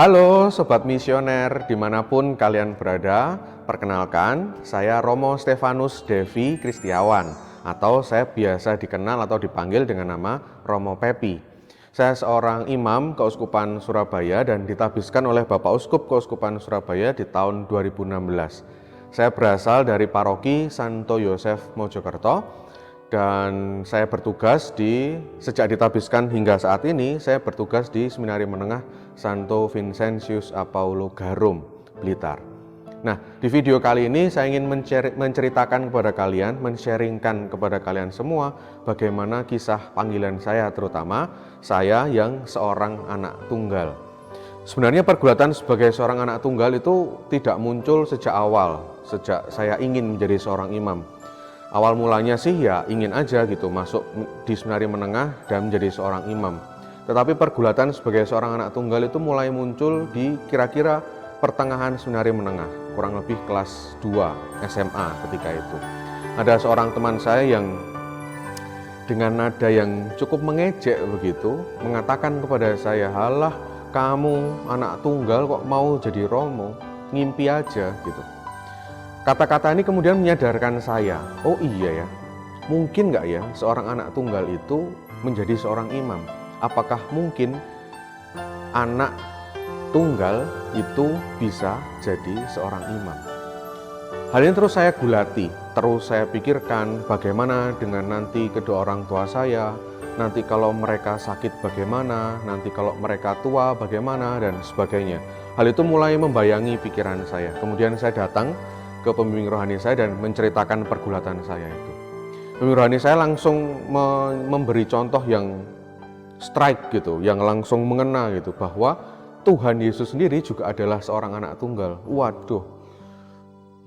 Halo Sobat Misioner dimanapun kalian berada, perkenalkan saya Romo Stefanus Devi Kristiawan atau saya biasa dikenal atau dipanggil dengan nama Romo Pepi. Saya seorang imam Keuskupan Surabaya dan ditabiskan oleh Bapak Uskup Keuskupan Surabaya di tahun 2016. Saya berasal dari paroki Santo Yosef Mojokerto dan saya bertugas sejak ditabiskan hingga saat ini, saya bertugas di Seminari Menengah Santo Vincentius Apaulo Garum, Blitar. Nah, di video kali ini saya ingin menceritakan kepada kalian, men-sharingkan kepada kalian semua bagaimana kisah panggilan saya, terutama saya yang seorang anak tunggal. Sebenarnya pergulatan sebagai seorang anak tunggal itu tidak muncul sejak awal, sejak saya ingin menjadi seorang imam. Awal mulanya sih ya ingin aja gitu masuk di Seminari Menengah dan menjadi seorang imam. Tetapi pergulatan sebagai seorang anak tunggal itu mulai muncul di kira-kira pertengahan Seminari Menengah, kurang lebih kelas 2 SMA ketika itu. Ada seorang teman saya yang dengan nada yang cukup mengejek begitu, mengatakan kepada saya, "Halah, kamu anak tunggal kok mau jadi romo, ngimpi aja," gitu. Kata-kata ini kemudian menyadarkan saya, oh iya ya, mungkin nggak ya seorang anak tunggal itu menjadi seorang imam? Apakah mungkin anak tunggal itu bisa jadi seorang imam? Hal ini terus saya gulati, terus saya pikirkan bagaimana dengan nanti kedua orang tua saya, nanti kalau mereka sakit bagaimana, nanti kalau mereka tua bagaimana, dan sebagainya. Hal itu mulai membayangi pikiran saya. Kemudian saya datang ke pembimbing rohani saya dan menceritakan pergulatan saya itu. Pembimbing rohani saya langsung memberi contoh yang strike gitu, yang langsung mengena gitu, bahwa Tuhan Yesus sendiri juga adalah seorang anak tunggal. Waduh,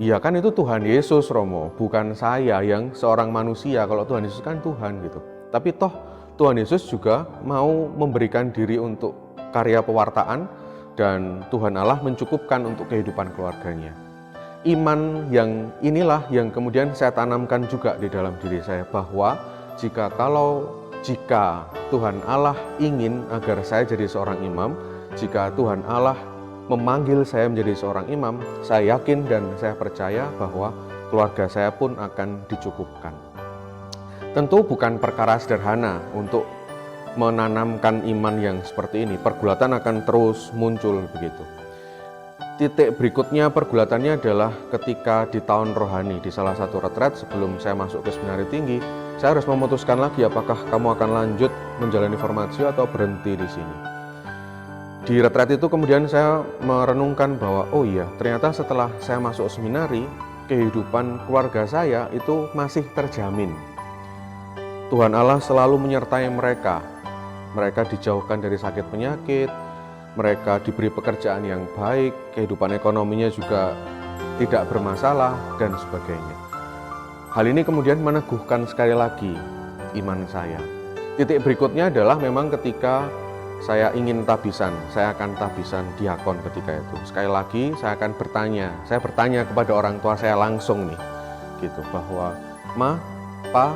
iya kan itu Tuhan Yesus, Romo, bukan saya yang seorang manusia. Kalau Tuhan Yesus kan Tuhan gitu. Tapi toh Tuhan Yesus juga mau memberikan diri untuk karya pewartaan dan Tuhan Allah mencukupkan untuk kehidupan keluarganya. Iman yang inilah yang kemudian saya tanamkan juga di dalam diri saya, bahwa jika Tuhan Allah ingin agar saya jadi seorang imam, jika Tuhan Allah memanggil saya menjadi seorang imam, saya yakin dan saya percaya bahwa keluarga saya pun akan dicukupkan. Tentu bukan perkara sederhana untuk menanamkan iman yang seperti ini. Pergulatan akan terus muncul begitu. Titik berikutnya pergulatannya adalah ketika di tahun rohani, di salah satu retret sebelum saya masuk ke seminari tinggi, saya harus memutuskan lagi apakah kamu akan lanjut menjalani formasi atau berhenti di sini. Di retret itu kemudian saya merenungkan bahwa oh iya, ternyata setelah saya masuk seminari, kehidupan keluarga saya itu masih terjamin. Tuhan Allah selalu menyertai mereka. Mereka dijauhkan dari sakit penyakit, mereka diberi pekerjaan yang baik, kehidupan ekonominya juga tidak bermasalah, dan sebagainya. Hal ini kemudian meneguhkan sekali lagi iman saya. Titik berikutnya adalah memang ketika saya ingin tabisan, saya akan tabisan diakon ketika itu. Sekali lagi saya akan bertanya kepada orang tua saya langsung nih, gitu, bahwa Ma, Pa,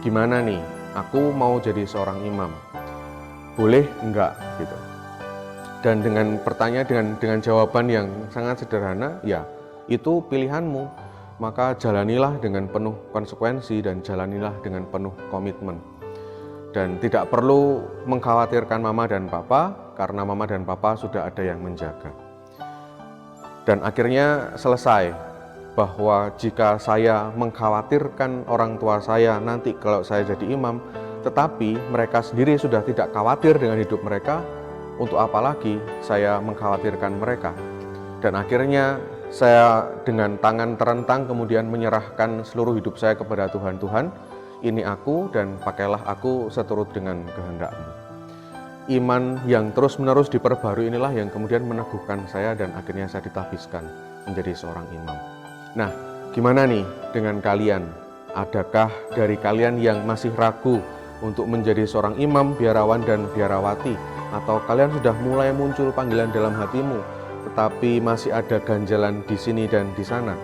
gimana nih? Aku mau jadi seorang imam, boleh enggak? Gitu. Dan dengan pertanyaan dengan jawaban yang sangat sederhana, ya itu pilihanmu, maka jalanilah dengan penuh konsekuensi dan jalanilah dengan penuh komitmen. Dan tidak perlu mengkhawatirkan mama dan papa, karena mama dan papa sudah ada yang menjaga. Dan akhirnya selesai, bahwa jika saya mengkhawatirkan orang tua saya nanti kalau saya jadi imam, tetapi mereka sendiri sudah tidak khawatir dengan hidup mereka, untuk apa lagi saya mengkhawatirkan mereka? Dan akhirnya saya dengan tangan terentang kemudian menyerahkan seluruh hidup saya kepada Tuhan. Tuhan, ini aku dan pakailah aku seturut dengan kehendak-Mu. Iman yang terus-menerus diperbarui inilah yang kemudian meneguhkan saya dan akhirnya saya ditabiskan menjadi seorang imam. Nah, gimana nih dengan kalian? Adakah dari kalian yang masih ragu untuk menjadi seorang imam, biarawan dan biarawati? Atau kalian sudah mulai muncul panggilan dalam hatimu, tetapi masih ada ganjalan di sini dan di sana?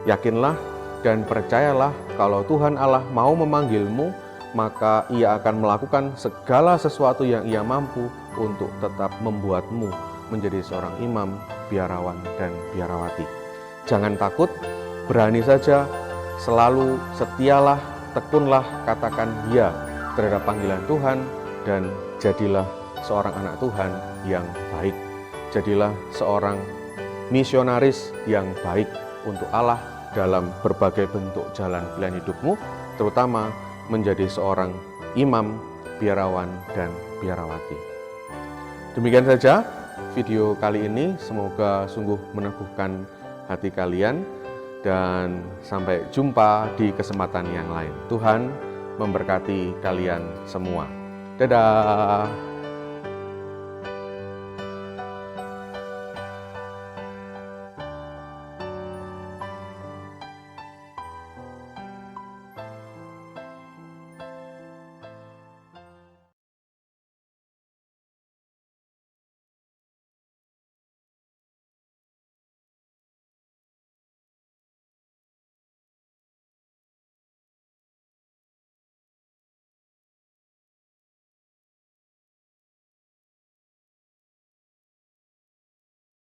Yakinlah dan percayalah kalau Tuhan Allah mau memanggilmu, maka Ia akan melakukan segala sesuatu yang Ia mampu untuk tetap membuatmu menjadi seorang imam, biarawan, dan biarawati. Jangan takut, berani saja, selalu setialah, tekunlah, katakan ya terhadap panggilan Tuhan, dan jadilah seorang anak Tuhan yang baik. Jadilah seorang misionaris yang baik untuk Allah dalam berbagai bentuk jalan pilihan hidupmu, terutama menjadi seorang imam, biarawan, dan biarawati. Demikian saja video kali ini, semoga sungguh meneguhkan hati kalian, dan sampai jumpa di kesempatan yang lain. Tuhan memberkati kalian semua. Dadah!